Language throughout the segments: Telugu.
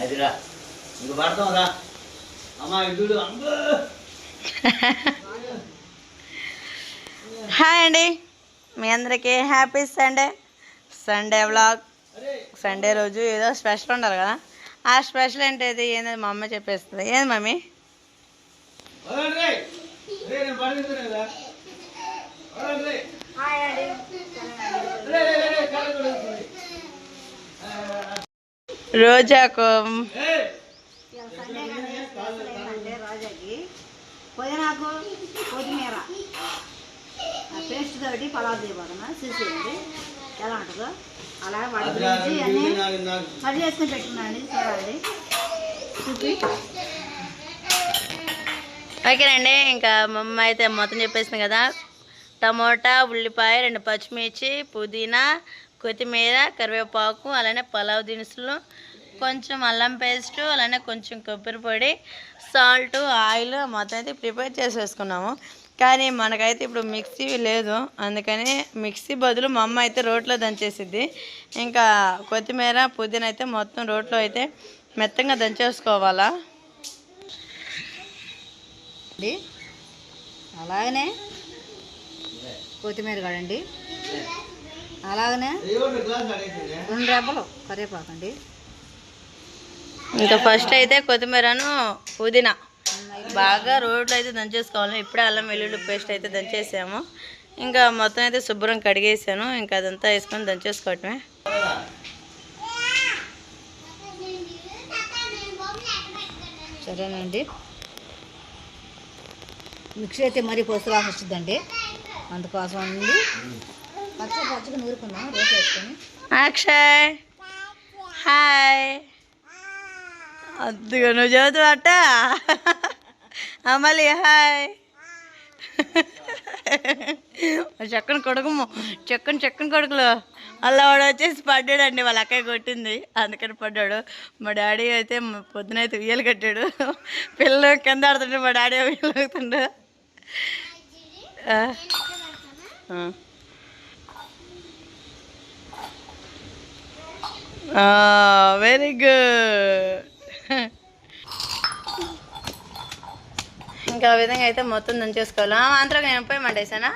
అదిరా ఇంక పడతాంరా అమ్మా ఇడు హాయ్ అండి, మీ అందరికీ హ్యాపీ సండే వ్లాగ్. సండే రోజు ఏదో స్పెషల్ ఉండాలి కదా, ఆ స్పెషల్ ఏంటిది ఏంది మా అమ్మ చెప్పేస్తుంది. ఏంది మమ్మీ? రోజాకు రోజాకి పుదీనాకు కొత్తిమీర పేస్ట్ తోటి పలావ్ చేయబోతున్నా. చూసేయండి ఎలా ఉంటుందో. అలాగే వాటి గురించి అన్నీ కట్ చేసుకుని పెట్టుకున్నాండి, చూడండి చూపి. ఓకేనండి, ఇంకా మా అమ్మ అయితే మొత్తం చెప్పేసింది కదా. టమోటా, ఉల్లిపాయ, 2 పచ్చిమిర్చి, పుదీనా, కొత్తిమీర, కరివేపాకు, అలానే పలావ్ దినుసులు, కొంచెం అల్లం పేస్టు, అలానే కొంచెం కొబ్బరి పొడి, సాల్ట్, ఆయిల్ మొత్తం అయితే ప్రిపేర్ చేసేసుకున్నాము. కానీ మనకైతే ఇప్పుడు మిక్సీ లేదు, అందుకని మిక్సీ బదులు మా అమ్మ అయితే రోట్లో దంచేసిద్ది. ఇంకా కొత్తిమీర, పుదీనా అయితే మొత్తం రోట్లో అయితే మెత్తంగా దంచేసుకోవాలా. అలాగనే కొత్తిమీర కాడండి, అలాగనే 2 రెబ్బలు కరివేపాకండి. ఇంకా ఫస్ట్ అయితే కొత్తిమీరను పుదీనా బాగా రోడ్లో అయితే దంచేసుకోవాలి. ఇప్పుడే అల్లం వెల్లుల్లి పేస్ట్ అయితే దంచేసాము. ఇంకా మొత్తం అయితే శుభ్రం కడిగేసాను. ఇంకా అదంతా వేసుకొని దంచేసుకోవటమే. సరేనండి, మిక్సీ అయితే మరీ పొస్తు వాసన వచ్చిందండి, అందుకోసం అండి పచ్చగా నూరుకుందాం రేపు వేసుకొని. అక్షయ్ హాయ్, అద్దుగా నువ్వు చదువుతావట. మళ్ళీ హాయ్. చక్కని కొడుకులు అలా వాడు వచ్చేసి పడ్డాడండి. వాళ్ళ అక్కయ్య కొట్టింది, అందుకని పడ్డాడు. మా డాడీ అయితే పొద్దునైతే ఉయ్యలు కట్టాడు. పిల్లలు కింద ఆడుతుంటే మా డాడీ ఉయ్యలు అవుతుండు. Very good. ఇంకా ఆ విధంగా అయితే మొత్తం దంచేసుకోవాలి. అంతలో నేను పోయి మంటేసానా.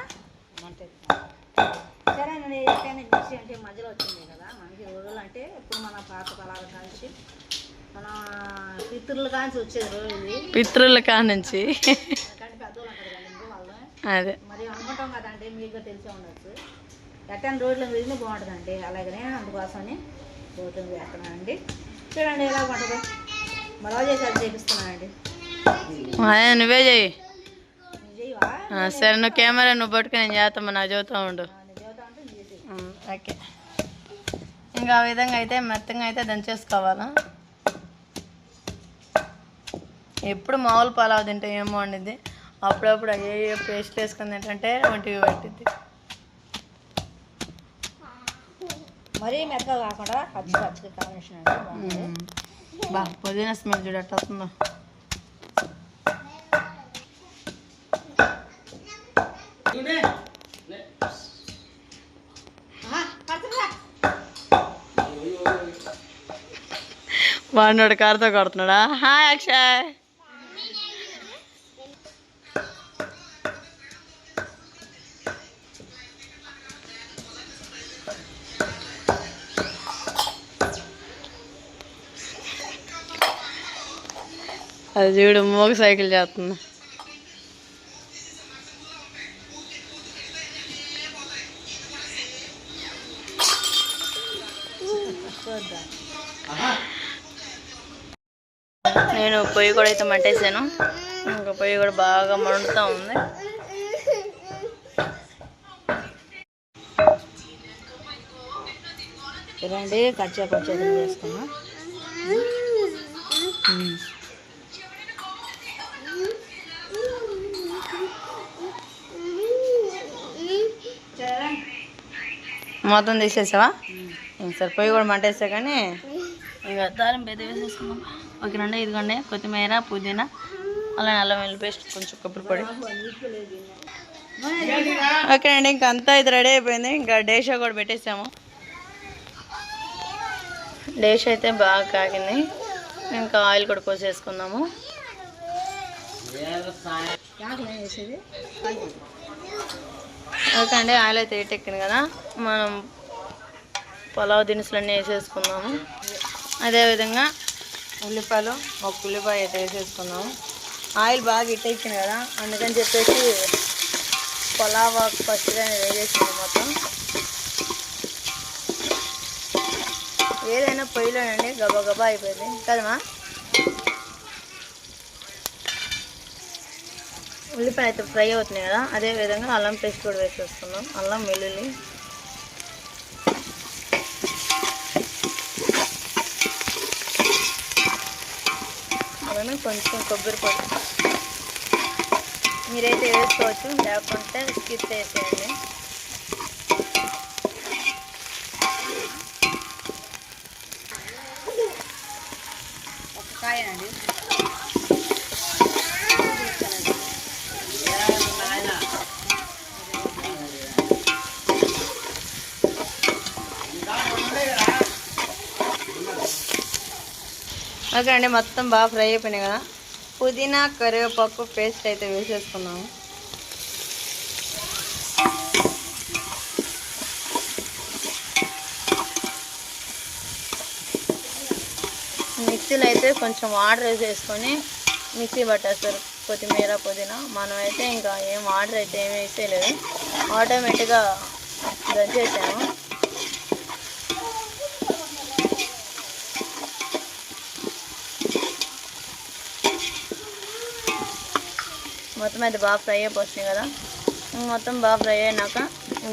సరేనండి, మిక్సీ అంటే మధ్యలో వచ్చింది కదా మనకి రోజులు. అంటే ఇప్పుడు మన పాత కళాలు కాంచి మన పితృల కాంచి వచ్చేది రోజు, పితృల కాంచి పెద్దోళ్ళు అంటారు కదండి వాళ్ళు. అదే మరి అనుకుంటాం కదండి, మీకు తెలిసే ఉండొచ్చు. ఎట్టని రోడ్లో వెళ్ళి బాగుంటుందండి. అలాగనే అందుకోసమని రోడ్లు వేస్తున్నానండి. చూడండి ఎలా ఉంటుందో. మరో చేసి చేపిస్తున్నానండి. నువ్వే చెయ్యి. సరే, నువ్వు కెమెరా నువ్వు పట్టుకుని నేను చేస్తామా, నాకు చదువుతూ ఉండు. ఓకే, ఇంకా ఆ విధంగా అయితే మెత్తంగా అయితే దంచేసుకోవాలా. ఎప్పుడు మామూలు పలావ్ తింటే ఏమో వండిద్ది, అప్పుడప్పుడు అయ్యే పేస్ట్ వేసుకుంది ఏంటంటే ఒంటికి పట్టిద్ది. మరీ మెత్తగా కాకుండా పచ్చి కాంబినేషన్ అండి. పుదీనా స్మెల్ చూడట్టు వస్తుందో. వాడినోడు కారుతో కొడుతున్నాడా. హాయ్ అక్షయ్. అది చూడు మోగ సైకిల్ చేస్తుంది. నేను పొయ్యి కూడా అయితే మంటేసాను. ఇంకా పొయ్యి కూడా బాగా మండుతూ ఉంది. చూడండి, కచ్చా చేసుకున్నా. మొత్తం తీసేసావా? సరే, పొయ్యి కూడా మంటేసా కానీ ఇంకా తాలింపు అయితే వేసేసుకున్నాం. ఓకేనండి, ఇదిగోండి కొత్తిమీర, పుదీనా, అలానే అల్లం వెల్లుల్లి పేస్ట్, కొంచెం కొబ్బరి పొడి. ఓకేనండి, ఇంకా అంతా ఇది రెడీ అయిపోయింది. ఇంకా డేషా కూడా పెట్టేసాము. డేష్ అయితే బాగా కాగింది. ఇంకా ఆయిల్ కూడా పోసేసుకుందాము. వేసేది ఓకే అండి, ఆయిల్ అయితే ఎక్కింది కదా, మనం పులావ్ దినుసులన్నీ వేసేసుకుందాము. అదేవిధంగా ఉల్లిపాయలు, ఒక ఉల్లిపాయ అయితే వేసేసుకుందాము. ఆయిల్ బాగా ఎక్కింది కదా, అందుకని చెప్పేసి పులావ్ ఫస్ట్గా వేసేసింది మొత్తం. ఏదైనా పొయ్యిలోనండి గబా గబా అయిపోయింది కదమ్మా. ఉల్లిపాయ అయితే ఫ్రై అవుతున్నాయి కదా, అదేవిధంగా అల్లం పేస్ట్ కూడా వేసేసుకున్నాం. అల్లం వెల్లుల్లి అలానే కొంచెం కొబ్బరి పొడి మీరైతే వేసుకోవచ్చు, లేకుంటే స్కిప్ చేసేయండి. ఒక కాయ అండి. ఓకే అండి, మొత్తం బాగా ఫ్రై అయిపోయినాయి కదా, పుదీనా కరివేపాకు పేస్ట్ అయితే వేసేసుకున్నాము. మిక్సీలో అయితే కొంచెం వాటర్ వేసేసుకొని మిక్సీ పట్టేస్తారు కొత్తిమీర పుదీనా. మనమైతే ఇంకా ఏం వాటర్ అయితే ఏమి వేసేయలేదు, ఆటోమేటిక్గా దంచేసాము. మొత్తం అయితే బాగా ఫ్రై అయిపోతుంది కదా, మొత్తం బాగా ఫ్రై అయినాక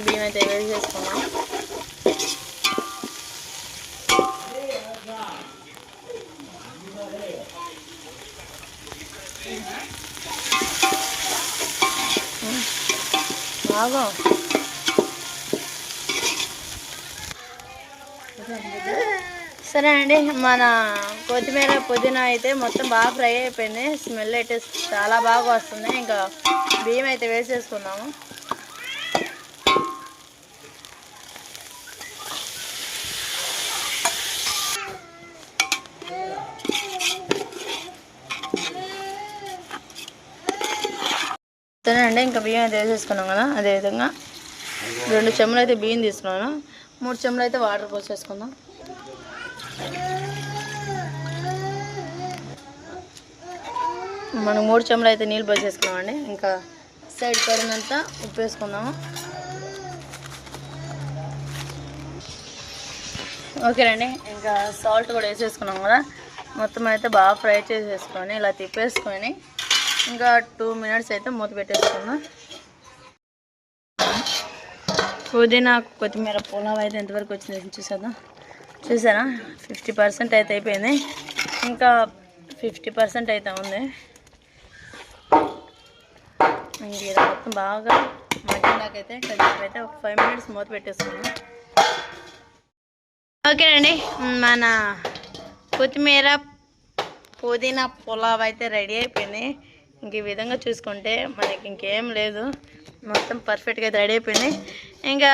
బియ్యం అయితే వేసేసుకున్నాం. బాగా సరే అండి, మన కొత్తిమీర పుదీనా అయితే మొత్తం బాగా ఫ్రై అయిపోయింది. స్మెల్ అయితే చాలా బాగా వస్తుంది. ఇంకా బియ్యం అయితే వేసేసుకున్నాము. సరే అండి, ఇంకా బియ్యం అయితే వేసేసుకున్నాం కదా, అదేవిధంగా 2 చెంచాలు అయితే బియ్యం తీసుకున్నాను, 3 చెంచాలు అయితే వాటర్ పోసేసుకుందాం. మనం 3 చెంచాలు అయితే నీళ్ళు పోసేసుకున్నామండి. ఇంకా సైడ్ పడినంత ఉప్పు వేసుకుందాము. ఓకేనండి, ఇంకా సాల్ట్ కూడా వేసేసుకున్నాం కదా, మొత్తం అయితే బాగా ఫ్రై చేసేసుకొని ఇలా తిప్పేసుకొని ఇంకా 2 మినిట్స్ అయితే మూత పెట్టేసుకుందాం. పుదీనా కొత్తిమీర పులావ్ అయితే ఎంతవరకు వచ్చింది చూసేద్దాం. చూసారా, 50% అయితే అయిపోయింది, ఇంకా 50% అయితే ఉంది. ఇంక ఇది మొత్తం బాగా మగ్గినాకైతే కొంచెం అయితే ఒక 5 మినిట్స్ మూత పెట్టేసుకున్నాం. ఓకేనండి, మన కొత్తిమీర పుదీనా పులావ్ అయితే రెడీ అయిపోయింది. ఇంక ఈ విధంగా చూసుకుంటే మనకి ఇంకేం లేదు, మొత్తం పర్ఫెక్ట్గా అయితే రెడీ అయిపోయింది. ఇంకా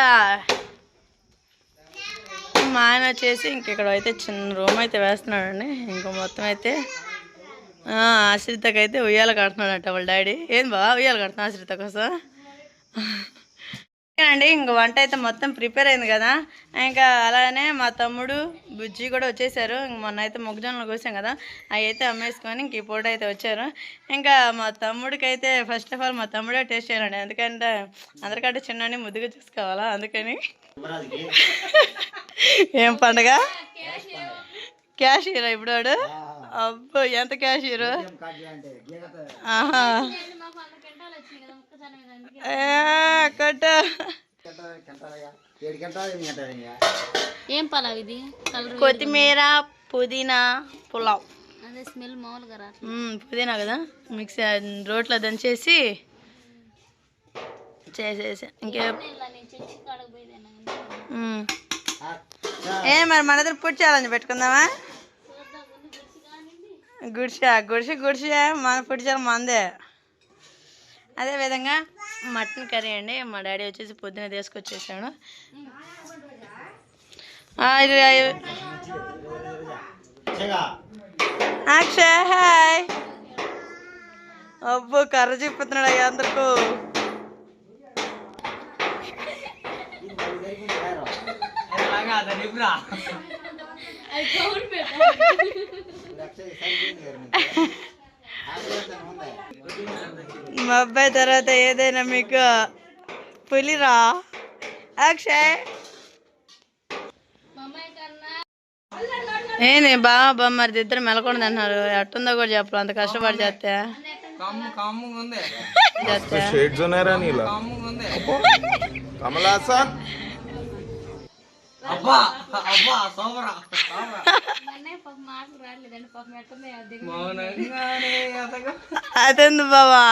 మా ఆయన వచ్చేసి ఇంక ఇక్కడ అయితే చిన్న రూమ్ అయితే వేస్తున్నాడండి. ఇంకా మొత్తం అయితే ఆశ్రితకి అయితే ఉయ్యాల కడుతున్నాడట వాళ్ళ డాడీ. ఏం బాగా ఉయ్యాల కడుతున్నా ఆశ్రిత కోసం అండి. ఇంక వంట అయితే మొత్తం ప్రిపేర్ అయింది కదా, ఇంకా అలానే మా తమ్ముడు బుజ్జి కూడా వచ్చేసారు. మొన్న అయితే మొక్కజొన్నలు కోసాం కదా, అవి అయితే అమ్మేసుకొని ఇంక ఈ పూట అయితే వచ్చారు. ఇంకా మా తమ్ముడికి అయితే ఫస్ట్ ఆఫ్ ఆల్ మా తమ్ముడే టేస్ట్ చేయాలండి, ఎందుకంటే అందరికంటే చిన్న ముద్దుగా చూసుకోవాలా, అందుకని. ఏం పండుగ క్యాషియర్ ఇప్పుడు వాడు, అబ్బో ఎంత క్యాషియర్. ఏం పలావ్ ఇది? కొత్తిమీర పుదీనా పులావ్. అదే స్మెల్ మామూలుగా రా, పుదీనా కదా మిక్సీ రోట్లో దంచేసి చేసేసి ఇంకే. మరి మన దగ్గర ఫుడ్ ఛాలెంజ్ పెట్టుకుందామా? గుడిసె మన ఫుడ్ ఛాలెంజ్ మందే. అదేవిధంగా మటన్ కర్రీ అండి, మా డాడీ వచ్చేసి పొద్దున తీసుకొచ్చేసాడు. అక్షయ్ హాయ్. అబ్బో కర్ర చూపుతున్నాడు అయ్యా అందరికీ. మా అబ్బాయి తర్వాత ఏదైనా మీకు పులిరా అక్షయ్. ఏంది బాబా మరి ఇద్దరు మెలకొండది అంటున్నారు. ఎట్టుందో కూడా చెప్పరు అంత కష్టపడి చేస్తే. అదెందు బావా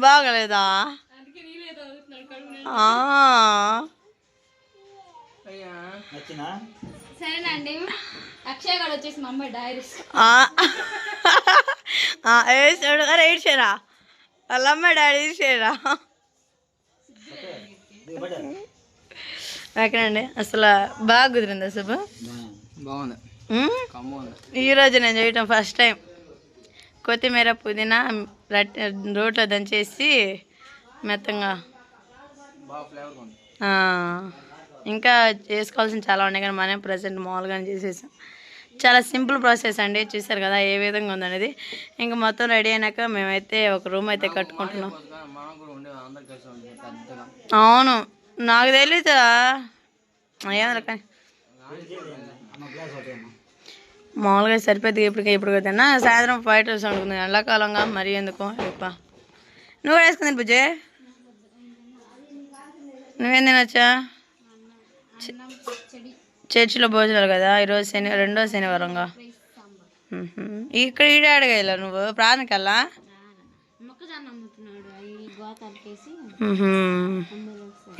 బాగలేదా? సరేనండి. అక్షయ్ గారు వచ్చేసి మా అమ్మాయి డైరీస్ ఏడ్చాడు. అరే ఏడ్చారా వాళ్ళ అమ్మాయి డాడీ ఏడ్చారా? ఓకేనండి. అసలు బాగా కుదిరింది శుభ. బాగుంది. ఈరోజు నేను చేయటం ఫస్ట్ టైం. కొత్తిమీర పుదీనా రోట్లో దంచేసి మెత్తంగా. ఇంకా చేసుకోవాల్సిన చాలా ఉన్నాయి కానీ మనం ప్రజెంట్ మామూలుగానే చేసేసాం. చాలా సింపుల్ ప్రాసెస్ అండి. చూసారు కదా ఏ విధంగా ఉందనేది. ఇంకా మొత్తం రెడీ అయినాక మేమైతే ఒక రూమ్ అయితే కట్టుకుంటున్నాం. అవును నాకు తెలీదా కానీ మామూలుగా సరిపోద్ది. ఇప్పుడు కదన్నా సాయంత్రం ఫైటర్స్ అనుకుంది ఎండాకాలంగా మరీ ఎందుకు ఎక్కువ. నువ్వు కూడా వేసుకుంది బుజ్జే. నువ్వేం తినొచ్చా? చర్చిలో భోజనాలు కదా ఈరోజు రెండో శనివారంగా. ఇక్కడ ఈడాడగా వెళ్ళా నువ్వు ప్రాణకల్లా.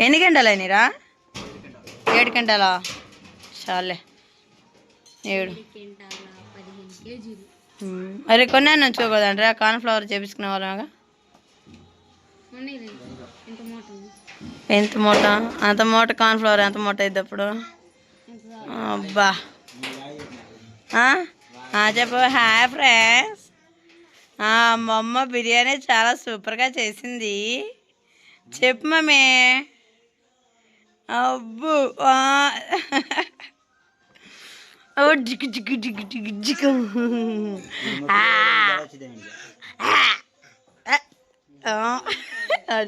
ఎన్ని గంటలు అయినరా? 7 గంటలా? చాలే 7. అరే కొన్ని ఉంచుకోకూడదంటారా? కార్న్ఫ్లవర్ చేపించుకునే వాళ్ళగా. ఎంత మూట? అంత మూట కార్న్ఫ్లవర్ ఎంత మూట అయింది అప్పుడు? అబ్బా చెప్పు. Hi friends. మా అమ్మ బిర్యానీ చాలా సూపర్గా చేసింది. చెప్పు మమ్మీ. అబ్బు జిగ్గు జిగ్గు జిగ్గు జిగ్గు జిగ్గు.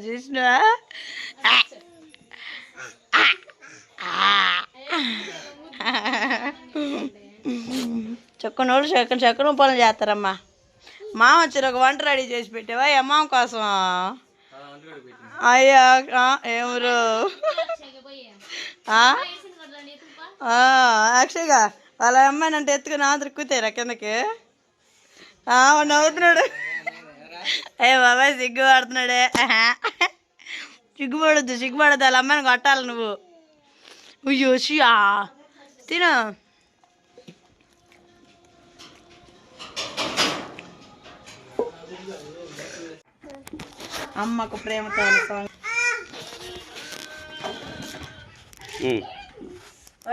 చూసినా చక్కనోళ్ళు చక్కన పనులు చేస్తారమ్మా. మామ వచ్చారు ఒక వంట రెడీ చేసి పెట్టావా అమ్మ కోసం? అయ్యా ఎవరు అక్షయ్గా వాళ్ళ అమ్మాయిని అంటే ఎత్తుకుని ఆదరుకుతారా కిందకి? నవ్వుతున్నాడు. బాబాయ్ సిగ్గు పడుతున్నాడే. సిగ్గుపడద్దు వాళ్ళ అమ్మాయిని కొట్టాలి నువ్వు. అయ్యో షియా తిను. అమ్మకు ప్రేమతో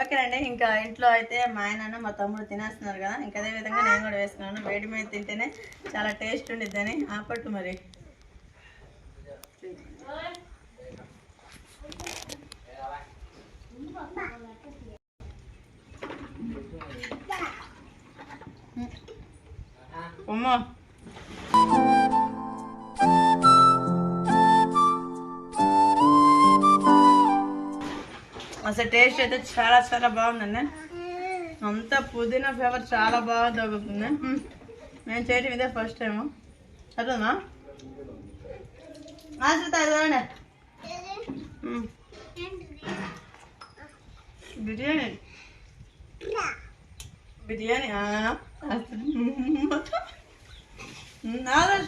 ఓకేనండి. ఇంకా ఇంట్లో అయితే మా ఆయన మా తమ్ముడు తినేస్తున్నారు కదా. ఇంకా అదే విధంగా నేను కూడా వేసుకున్నాను. వేడి మీద తింటేనే చాలా టేస్ట్ ఉండిద్దని ఆపట్టు మరి. అమ్మా అసలు టేస్ట్ అయితే చాలా చాలా బాగుందండి. అంతా పుదీనా ఫ్లేవర్ చాలా బాగా తగ్గుతుంది. నేను చేయటం ఇదే ఫస్ట్ టైము. అర్థమా చూడండి బిర్యానీ బిర్యానీ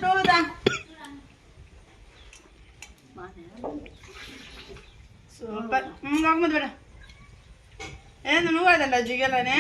చూడదా. సూపర్. కాకముందు బిడ్డ ఏంది నువ్వు కదండి జిగలనే